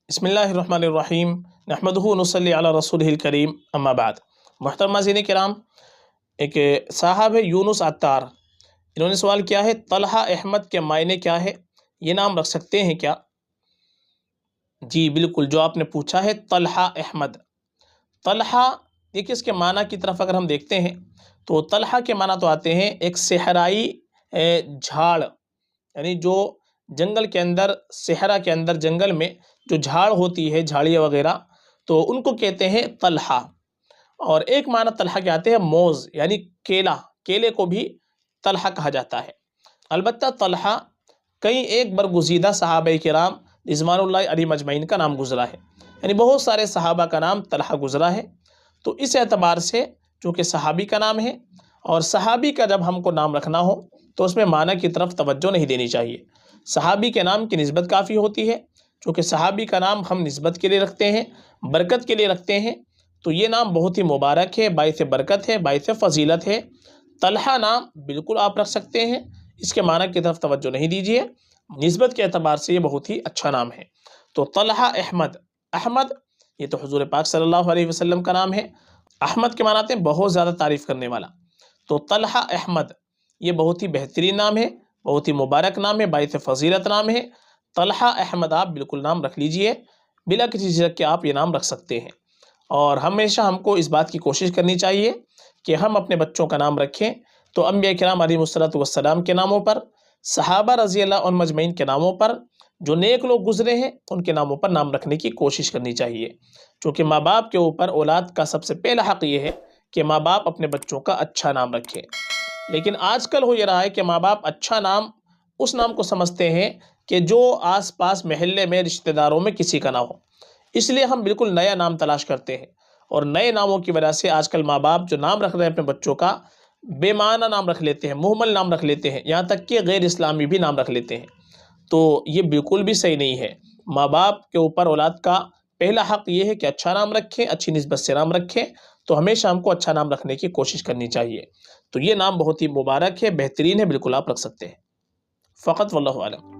बिस्मिल्लाहिर्रहमानिर्रहीम नहमदुहु नुसल्ली अला रसूलिहिल करीम अम्मा बाद। मुहतरम नाज़रीन किराम, एक साहब है यूनुस अत्तार, इन्होंने सवाल किया है तलहा अहमद के मायने क्या है, ये नाम रख सकते हैं क्या? जी बिल्कुल, जो आपने पूछा है तलहा अहमद। तलहा देखिए, इसके माना की तरफ अगर हम देखते हैं तो तलहा के माना तो आते हैं एक सेहराई झाड़, यानी जो जंगल के अंदर, सेहरा के अंदर जंगल में जो झाड़ होती है, झाड़ियाँ वगैरह, तो उनको कहते हैं तलहा। और एक माना तलहा के आते हैं मोज़, यानी केला, केले को भी तलहा कहा जाता है। अलबत्ता तलहा कई एक बरगुज़ीदा सहाबाए किराम रिज़वानुल्लाहि अलैहिम अजमईन का नाम गुज़रा है, यानी बहुत सारे सहाबा का नाम तलहा गुज़रा है। तो इस एतबार से चूँकि सहाबी का नाम है, और सहाबी का जब हमको नाम रखना हो तो उसमें माना की तरफ तवज्जो नहीं देनी चाहिए। सहाबी के नाम की निस्बत काफ़ी होती है, चूँकि सहाबी का नाम हम निस्बत के लिए रखते हैं, बरकत के लिए रखते हैं, तो ये नाम बहुत ही मुबारक है, बाइस बरकत है, बाइस फ़जीलत है। तलहा नाम बिल्कुल आप रख सकते हैं, इसके माना की तरफ तवज्जो नहीं दीजिए, निस्बत के एतबार से ये बहुत ही अच्छा नाम है। तो तलहा अहमद, अहमद ये तो हुज़ूर पाक सल्लल्लाहु अलैहि वसल्लम का नाम है। अहमद के मानाते हैं बहुत ज़्यादा तारीफ़ करने वाला। तो तलहा अहमद ये बहुत ही बेहतरीन नाम है, बहुत ही मुबारक नाम है, बाइस फ़जीलत नाम है। तलहा अहमद आप बिल्कुल नाम रख लीजिए, बिला किसी झिझक के आप ये नाम रख सकते हैं। और हमेशा हमको इस बात की कोशिश करनी चाहिए कि हम अपने बच्चों का नाम रखें तो अंबिया किराम अलैहिमुस्सलातु वस्सलाम के नामों पर, सहाबा रज़ियल्लाहु अन्हुम अजमईन के नामों पर, जो नेक लोग गुजरे हैं उनके नामों पर नाम रखने की कोशिश करनी चाहिए। क्योंकि माँ बाप के ऊपर औलाद का सबसे पहला हक़ ये है कि माँ बाप अपने बच्चों का अच्छा नाम रखें। लेकिन आजकल हो ये रहा है कि माँ बाप अच्छा नाम उस नाम को समझते हैं कि जो आस पास महल्ले में, रिश्तेदारों में किसी का ना हो, इसलिए हम बिल्कुल नया नाम तलाश करते हैं। और नए नामों की वजह से आजकल माँ बाप जो नाम रख रहे हैं अपने बच्चों का, बेमाना नाम रख लेते हैं, मुहम्मल नाम रख लेते हैं, यहाँ तक कि गैर इस्लामी भी नाम रख लेते हैं। तो ये बिल्कुल भी सही नहीं है। माँ बाप के ऊपर औलाद का पहला हक़ ये है कि अच्छा नाम रखें, अच्छी निस्बत से नाम रखें। तो हमेशा हमको अच्छा नाम रखने की कोशिश करनी चाहिए। तो ये नाम बहुत ही मुबारक है, बेहतरीन है, बिल्कुल आप रख सकते हैं। फ़क़त वल्लाहु आलम।